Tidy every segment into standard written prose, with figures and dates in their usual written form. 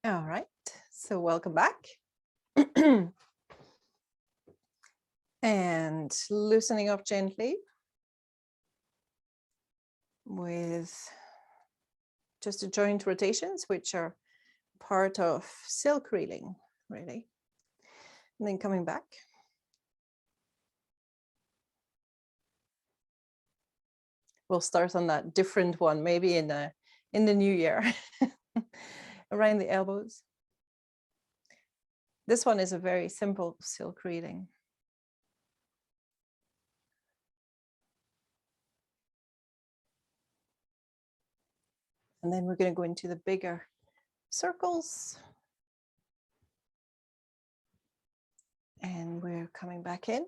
All right, so welcome back. And loosening up gently with just the joint rotations, which are part of silk reeling, really. And then coming back. We'll start on that different one, maybe in the new year, around the elbows. This one is a very simple silk reeling. And then we're going to go into the bigger circles. And we're coming back in.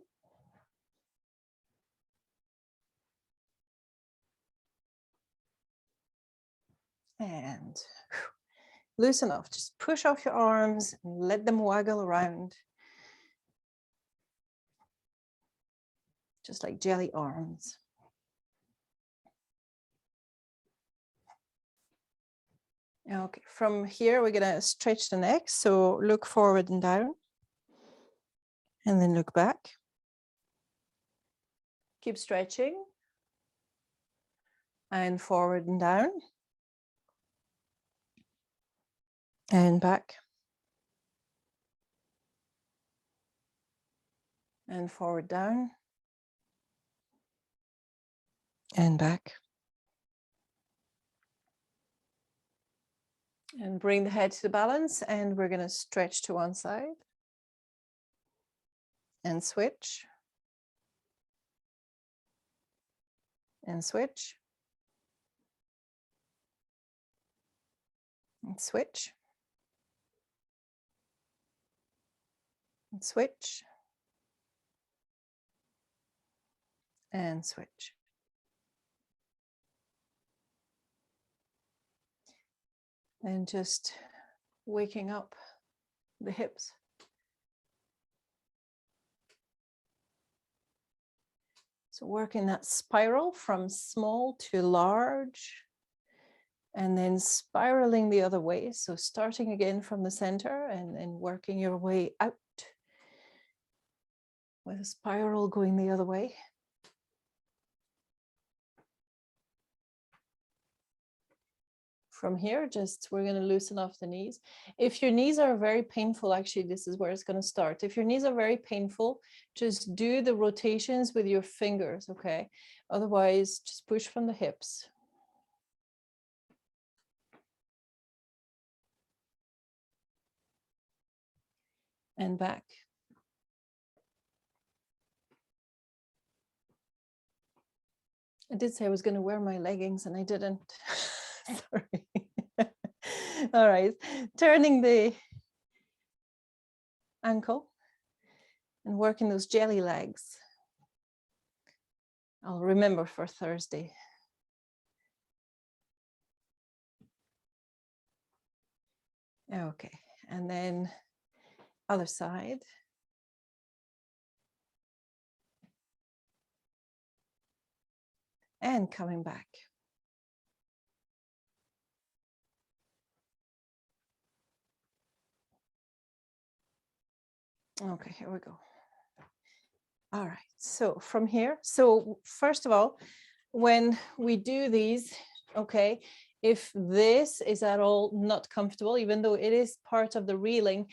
And loosen off, just push off your arms and let them waggle around. Just like jelly arms. Okay, from here, we're gonna stretch the neck. So look forward and down. And then look back. Keep stretching. And forward and down. And back. And forward down. And back. And bring the head to balance, and we're going to stretch to one side. And switch. And switch. And switch. And switch. And switch. And just waking up the hips. So working that spiral from small to large, and then spiraling the other way. So starting again from the center and then working your way out with a spiral going the other way. From here, we're going to loosen off the knees. If your knees are very painful, actually, this is where it's going to start. If your knees are very painful, just do the rotations with your fingers, okay? Otherwise, just push from the hips. And back. I did say I was going to wear my leggings and I didn't. Sorry. All right, turning the ankle and working those jelly legs. I'll remember for Thursday. Okay, and then other side. And coming back. Okay, here we go. All right, so from here, so first of all, when we do these, okay, if this is at all not comfortable, even though it is part of the reeling,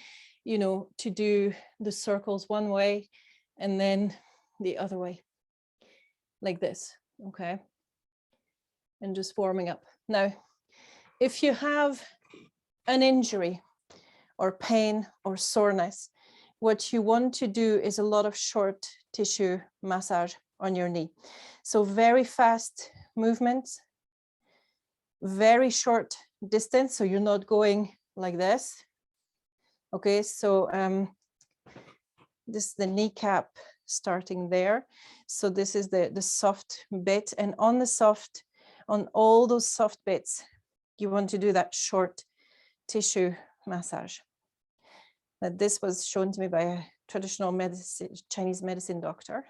you know, to do the circles one way and then the other way, like this, okay? And just warming up. Now, if you have an injury or pain or soreness, what you want to do is a lot of short tissue massage on your knee. So very fast movements, very short distance. So you're not going like this. Okay, so this is the kneecap starting there. So this is the soft bit, and on all those soft bits, you want to do that short tissue massage. That this was shown to me by a traditional Chinese medicine doctor.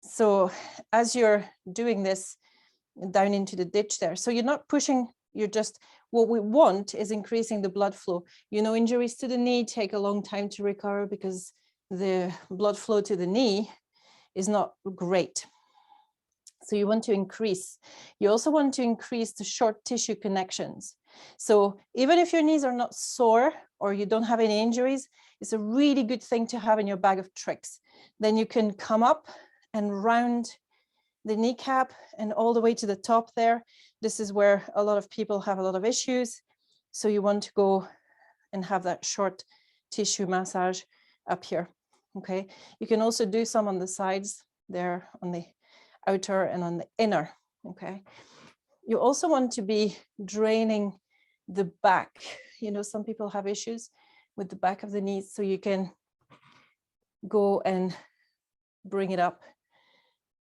So as you're doing this down into the ditch there, so you're not pushing, you're just what we want is increasing the blood flow. You know, injuries to the knee take a long time to recover because the blood flow to the knee is not great. So you want to increase. You also want to increase the short tissue connections. So even if your knees are not sore or you don't have any injuries, it's a really good thing to have in your bag of tricks. Then you can come up and round the kneecap and all the way to the top there. This is where a lot of people have a lot of issues. So you want to go and have that short tissue massage up here. Okay. You can also do some on the sides there, on the outer and on the inner. Okay. You also want to be draining the back. You know, some people have issues with the back of the knees, so you can go and bring it up.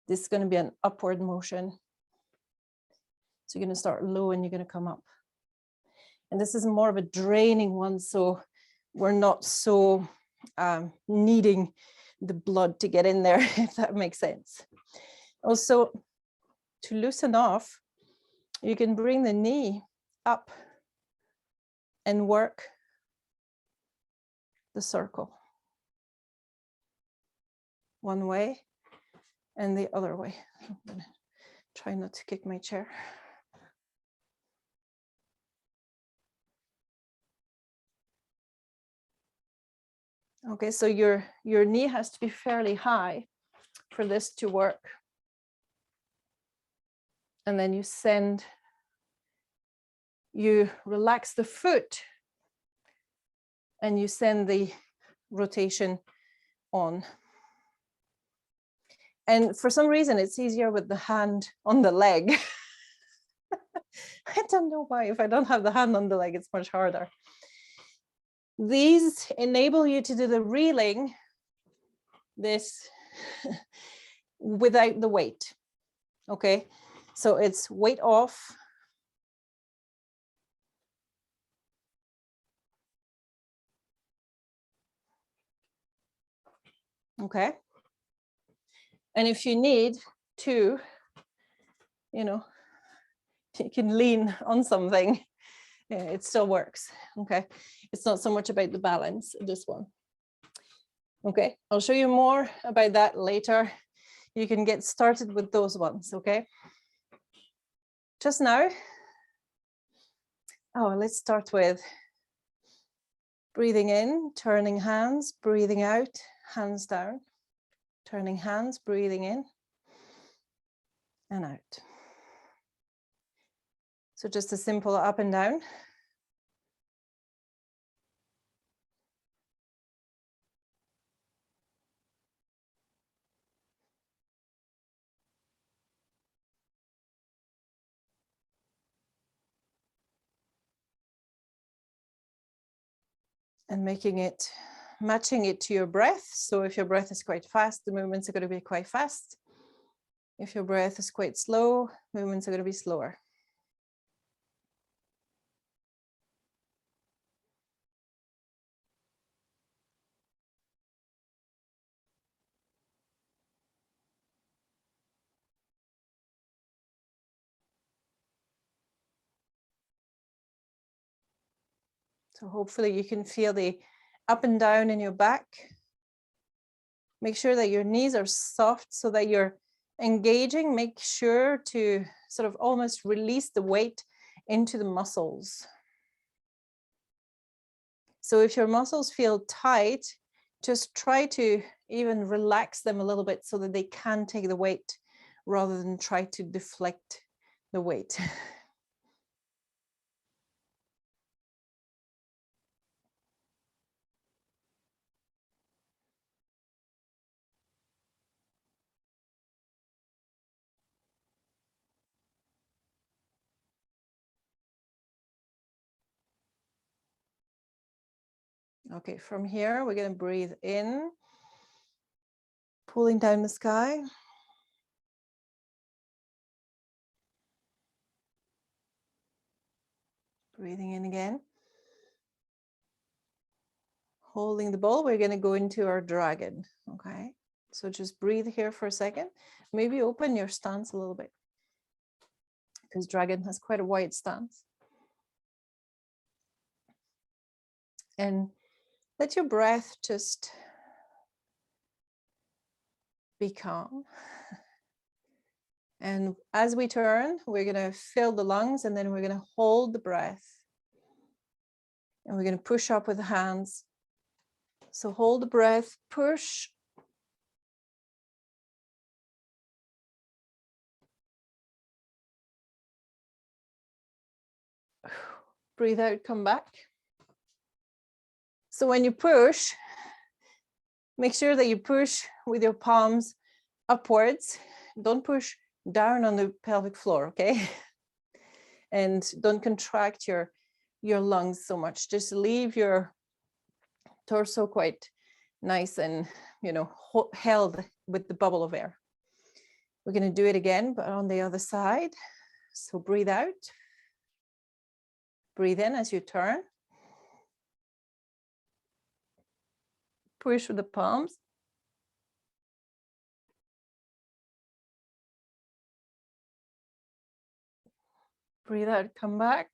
This is going to be an upward motion. So you're going to start low and you're going to come up. And this is more of a draining one, so we're not so needing the blood to get in there, if that makes sense. Also, to loosen off, you can bring the knee up and work the circle. One way and the other way. I'm going to try not to kick my chair. Okay, so your knee has to be fairly high for this to work. And then you relax the foot and you send the rotation on. And for some reason, it's easier with the hand on the leg. I don't know why. If I don't have the hand on the leg, it's much harder. These enable you to do the reeling, this without the weight. Okay, so it's weight off. Okay. And if you need to, you know, you can lean on something, it still works. Okay. It's not so much about the balance, this one. Okay. I'll show you more about that later. You can get started with those ones. Okay. Just now, let's start with breathing in, turning hands, breathing out, hands down, turning hands, breathing in and out. So just a simple up and down. And matching it to your breath. So if your breath is quite fast, the movements are going to be quite fast. If your breath is quite slow, movements are going to be slower. So hopefully you can feel the up and down in your back. Make sure that your knees are soft so that you're engaging. Make sure to sort of almost release the weight into the muscles. So if your muscles feel tight, just try to even relax them a little bit so that they can take the weight rather than try to deflect the weight. Okay, from here, we're going to breathe in, pulling down the sky. Breathing in again. Holding the ball, we're going to go into our dragon. Okay, so just breathe here for a second. Maybe open your stance a little bit because dragon has quite a wide stance. And let your breath just be calm. And as we turn, we're going to fill the lungs, and then we're going to hold the breath. And we're going to push up with the hands. So hold the breath, push. Breathe out, come back. So when you push, make sure that you push with your palms upwards. Don't push down on the pelvic floor, okay? And don't contract your lungs so much. Just leave your torso quite nice and, held with the bubble of air. We're going to do it again, but on the other side. So breathe out. Breathe in as you turn. Push with the palms. Breathe out, come back.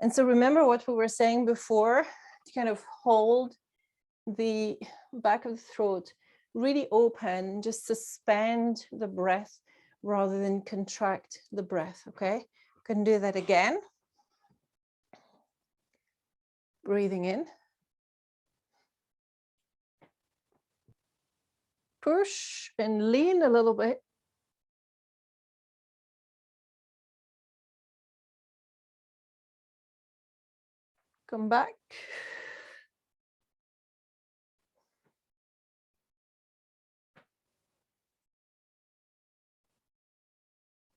And so remember what we were saying before, to kind of hold the back of the throat really open, just suspend the breath rather than contract the breath, okay? Can do that again. Breathing in. Push and lean a little bit. Come back.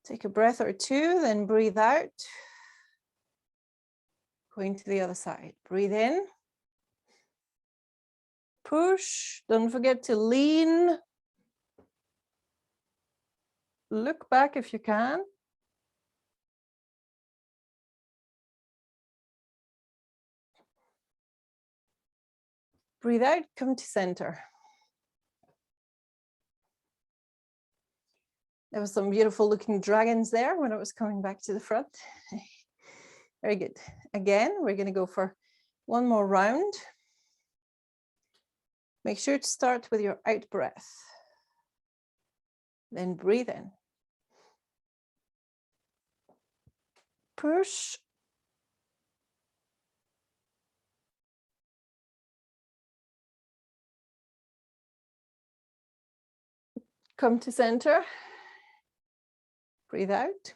Take a breath or two, then breathe out. Going to the other side. Breathe in. Push. Don't forget to lean. Look back if you can. Breathe out, come to center. There was some beautiful looking dragons there when I was coming back to the front. Very good. Again, we're going to go for one more round. Make sure to start with your out breath. Then breathe in. Push. Come to center. Breathe out.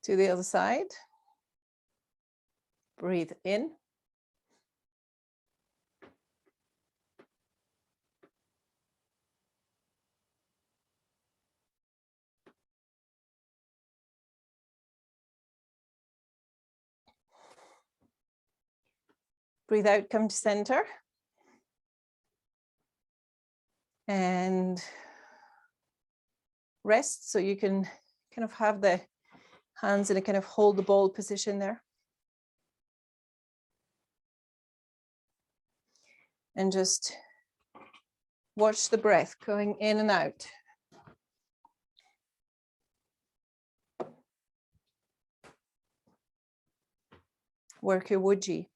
To the other side. Breathe in. Breathe out, come to center. And rest, so you can kind of have the hands in a kind of hold the ball position there. And just watch the breath going in and out. Work your Wuji.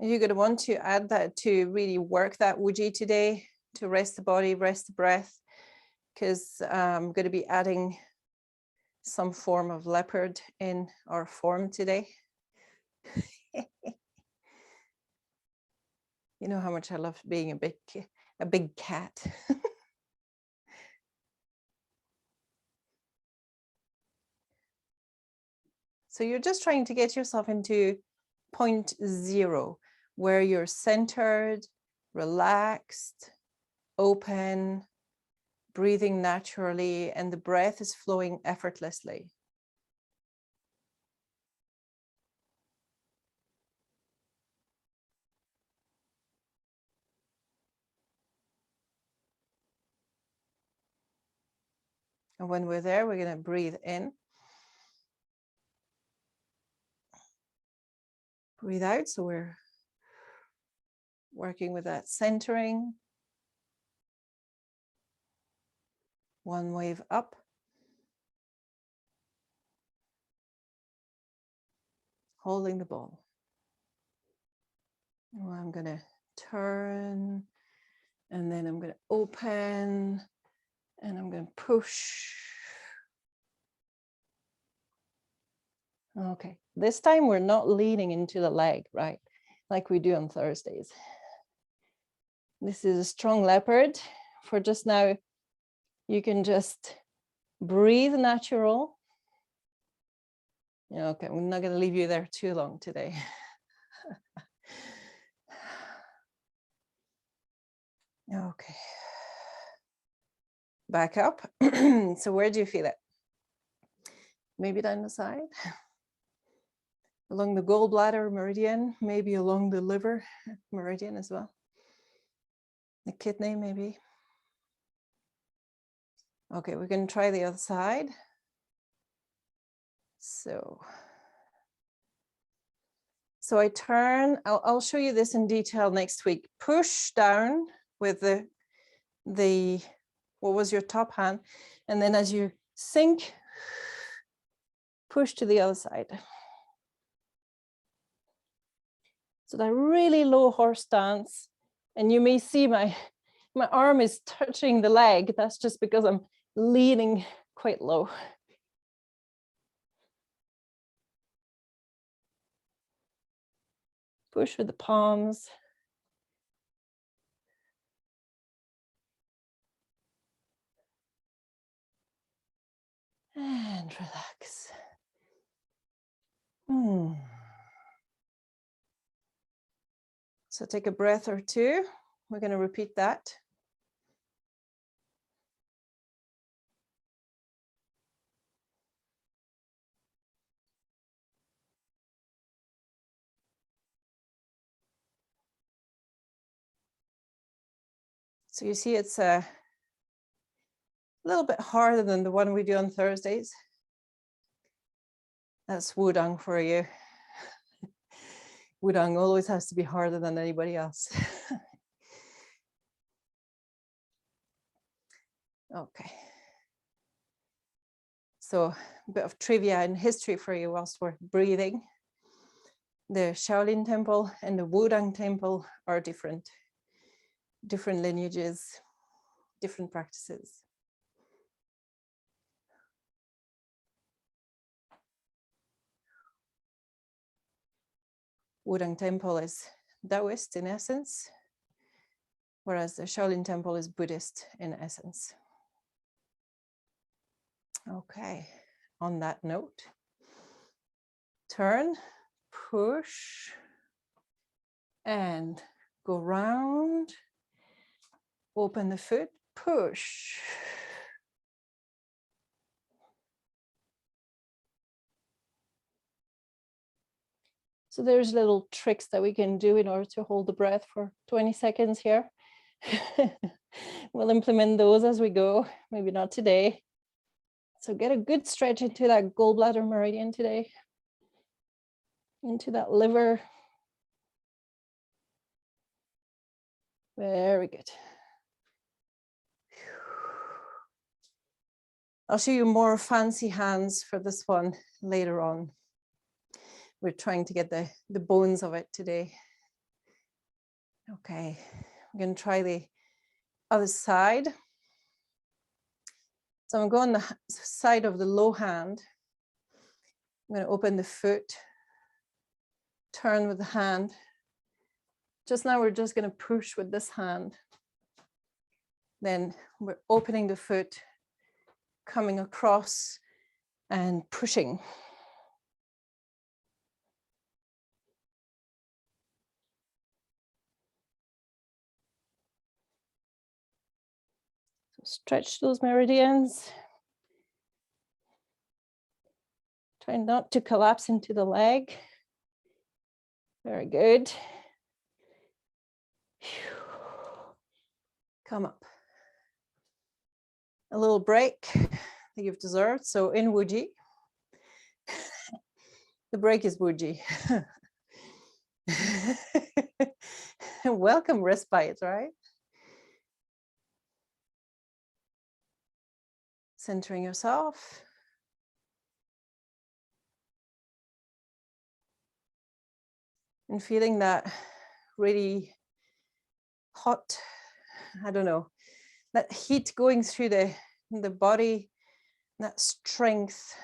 You're going to want to add that to really work that Wuji today, to rest the body, rest the breath, because I'm going to be adding some form of leopard in our form today. You know how much I love being a big cat. So you're just trying to get yourself into point 0, where you're centered, relaxed, open, breathing naturally, and the breath is flowing effortlessly. And when we're there, we're going to breathe in. Breathe out. So we're working with that centering. One wave up. Holding the ball. Now I'm going to turn, and then I'm going to open, and I'm going to push. Okay, this time we're not leaning into the leg, right? Like we do on Thursdays. This is a strong leopard. For just now, you can just breathe natural. Okay, we're not going to leave you there too long today. Okay. Back up. So where do you feel it? Maybe down the side, along the gallbladder meridian, maybe along the liver meridian as well. The kidney maybe. Okay, we're going to try the other side. So I turn, I'll show you this in detail next week. Push down with the what was your top hand? And then as you sink, push to the other side. So that really low horse stance. And you may see my arm is touching the leg. That's just because I'm leaning quite low. Push with the palms. And relax. So take a breath or two. We're going to repeat that. So you see it's a little bit harder than the one we do on Thursdays. That's Wudang for you. Wudang always has to be harder than anybody else. Okay. So a bit of trivia and history for you whilst we're breathing. The Shaolin Temple and the Wudang Temple are different lineages, different practices. Wudang Temple is Taoist in essence, whereas the Shaolin Temple is Buddhist in essence. Okay, on that note, turn, push, and go round, open the foot, push. So there's little tricks that we can do in order to hold the breath for 20 seconds here. We'll implement those as we go, maybe not today. So get a good stretch into that gallbladder meridian today, into that liver. Very good. I'll show you more fancy hands for this one later on. We're trying to get the bones of it today. Okay, I'm going to try the other side. So I'm going on the side of the low hand. I'm going to open the foot, turn with the hand. Just now we're just going to push with this hand. Then we're opening the foot, coming across and pushing. So stretch those meridians. Try not to collapse into the leg. Very good. Come up. A little break that you've deserved. So in Wuji, the break is Wuji. Welcome respite, right? Centering yourself. And feeling that really hot, I don't know, that heat going through the body, that strength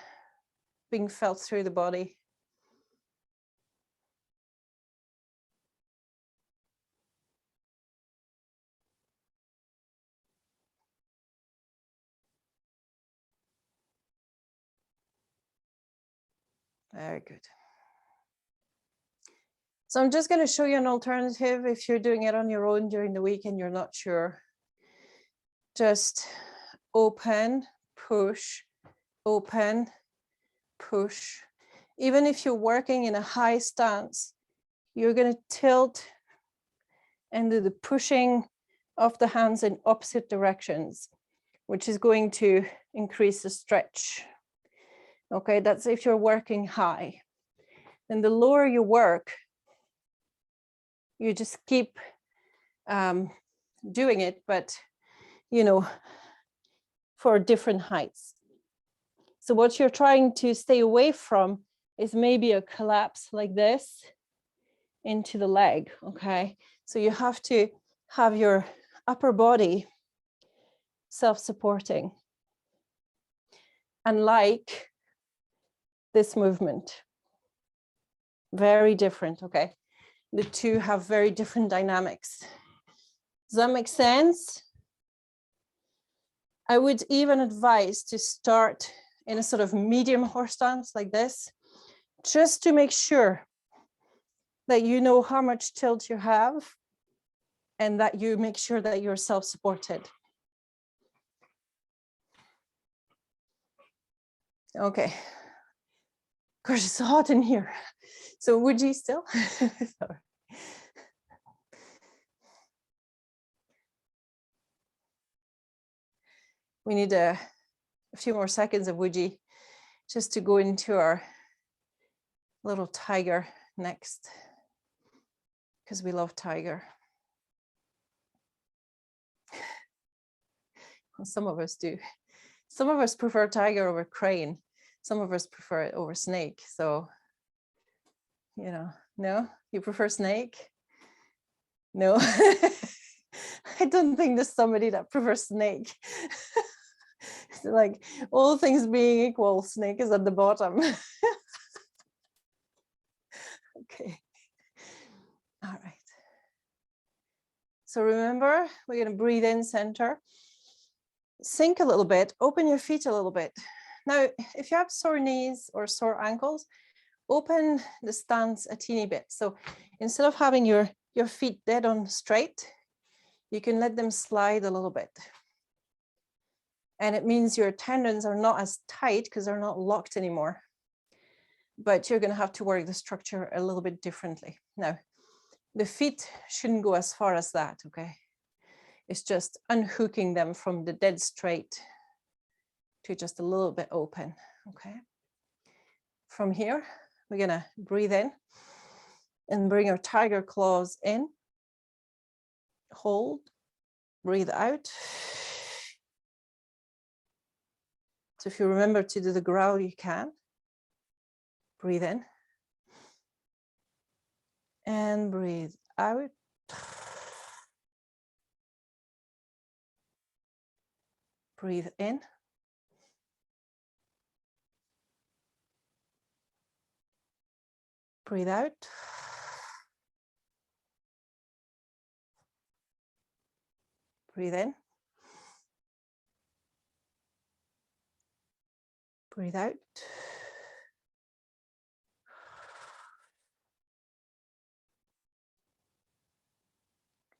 being felt through the body. Very good. So I'm just going to show you an alternative if you're doing it on your own during the week and you're not sure. Just open, push, open, push. Even if you're working in a high stance, you're going to tilt and do the pushing of the hands in opposite directions, which is going to increase the stretch. Okay, that's if you're working high. And the lower you work, you just keep doing it, but you know, for different heights. So what you're trying to stay away from is maybe a collapse like this into the leg, okay? So you have to have your upper body self-supporting, unlike this movement. Very different, okay? The two have very different dynamics. Does that make sense? I would even advise to start in a sort of medium horse stance like this, just to make sure that you know how much tilt you have and that you make sure that you're self-supported. Okay. Of course, it's hot in here. So would you still? Sorry. We need a few more seconds of Wuji just to go into our little tiger next, because we love tiger. And some of us do. Some of us prefer tiger over crane. Some of us prefer it over snake. So, you know, no, you prefer snake? No, I don't think there's somebody that prefers snake. Like all things being equal, snake is at the bottom. Okay. All right. So remember, we're going to breathe in center, sink a little bit, open your feet a little bit. Now, if you have sore knees or sore ankles, open the stance a teeny bit. So instead of having your feet dead on straight, you can let them slide a little bit. And it means your tendons are not as tight because they're not locked anymore. But you're going to have to work the structure a little bit differently. Now, the feet shouldn't go as far as that, okay? It's just unhooking them from the dead straight to just a little bit open, okay? From here, we're going to breathe in and bring our tiger claws in. Hold, breathe out. So if you remember to do the growl, you can. Breathe in. And breathe out. Breathe in. Breathe out. Breathe in. Breathe out.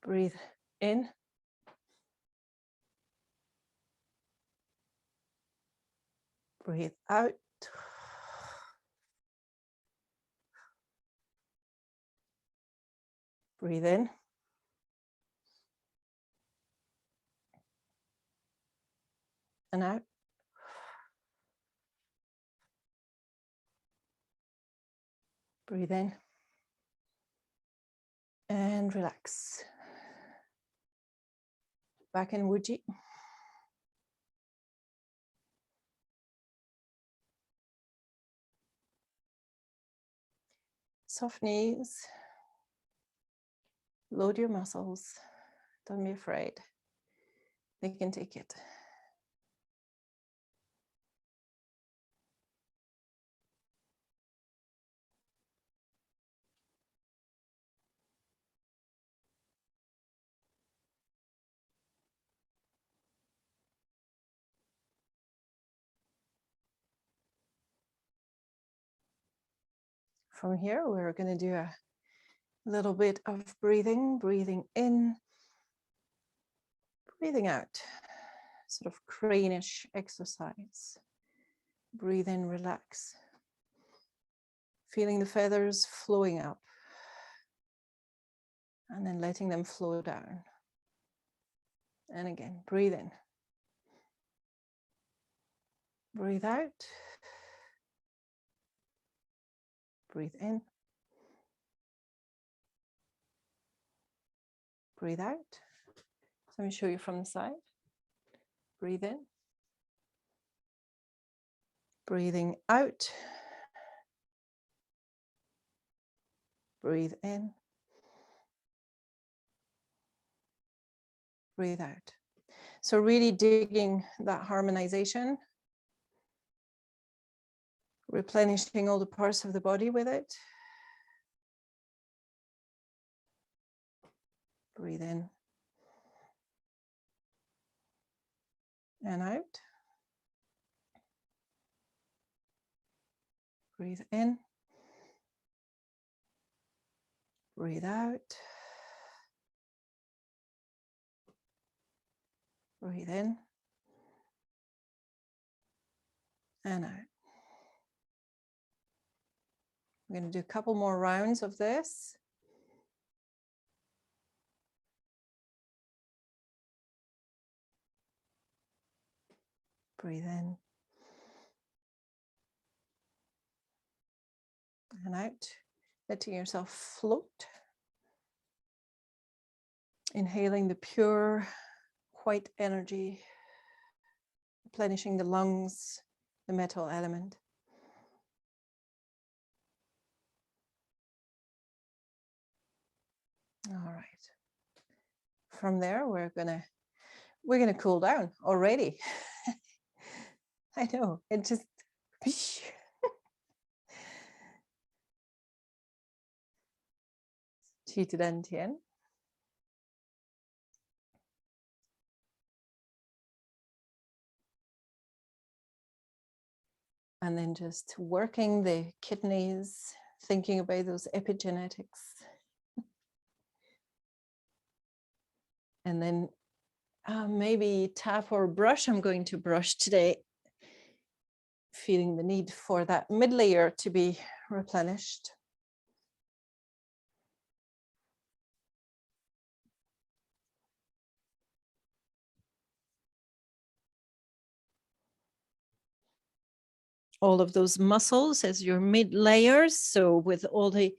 Breathe in. Breathe out. Breathe in. And out. Breathe in. And relax. Back in Wuji. Soft knees. Load your muscles. Don't be afraid. They can take it. From here, we're going to do a little bit of breathing in, breathing out, sort of crane-ish exercise. Breathe in, relax. Feeling the feathers flowing up and then letting them flow down. And again, breathe in. Breathe out. Breathe in. Breathe out. So let me show you from the side. Breathe in. Breathing out. Breathe in. Breathe out. So really digging that harmonization, replenishing all the parts of the body with it. Breathe in and out. Breathe in. Breathe out. Breathe in and out. We're going to do a couple more rounds of this. Breathe in and out, letting yourself float. Inhaling the pure white energy, replenishing the lungs, the metal element. All right. From there, we're gonna cool down already. I know, it just Qi Dan Tian. And then just working the kidneys, thinking about those epigenetics. And then maybe tap or brush. I'm going to brush today, feeling the need for that mid layer to be replenished. All of those muscles as your mid layers. So with all the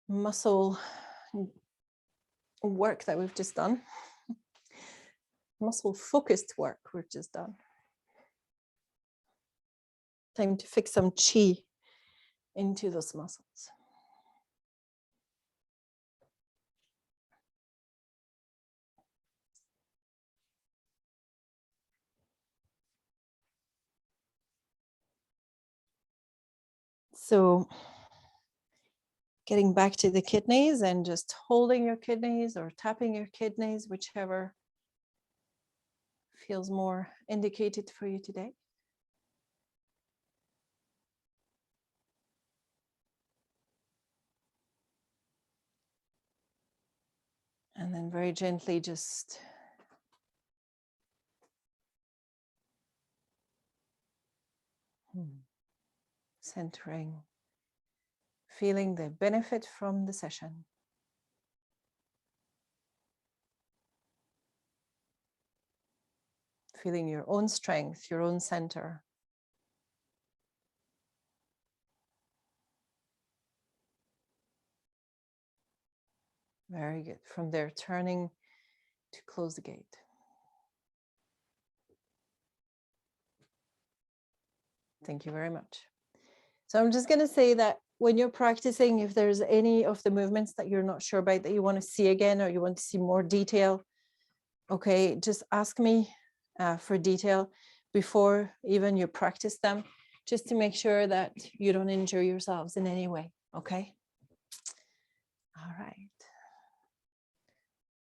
muscle work that we've just done, muscle focused work we've just done. Time to fix some chi into those muscles. So getting back to the kidneys and just holding your kidneys or tapping your kidneys, whichever feels more indicated for you today. And then very gently just centering, feeling the benefit from the session. Feeling your own strength, your own center. Very good. From there, turning to close the gate. Thank you very much. So I'm just going to say that when you're practicing, if there's any of the movements that you're not sure about that you want to see again, or you want to see more detail, okay, just ask me for detail before even you practice them, just to make sure that you don't injure yourselves in any way, okay? All right.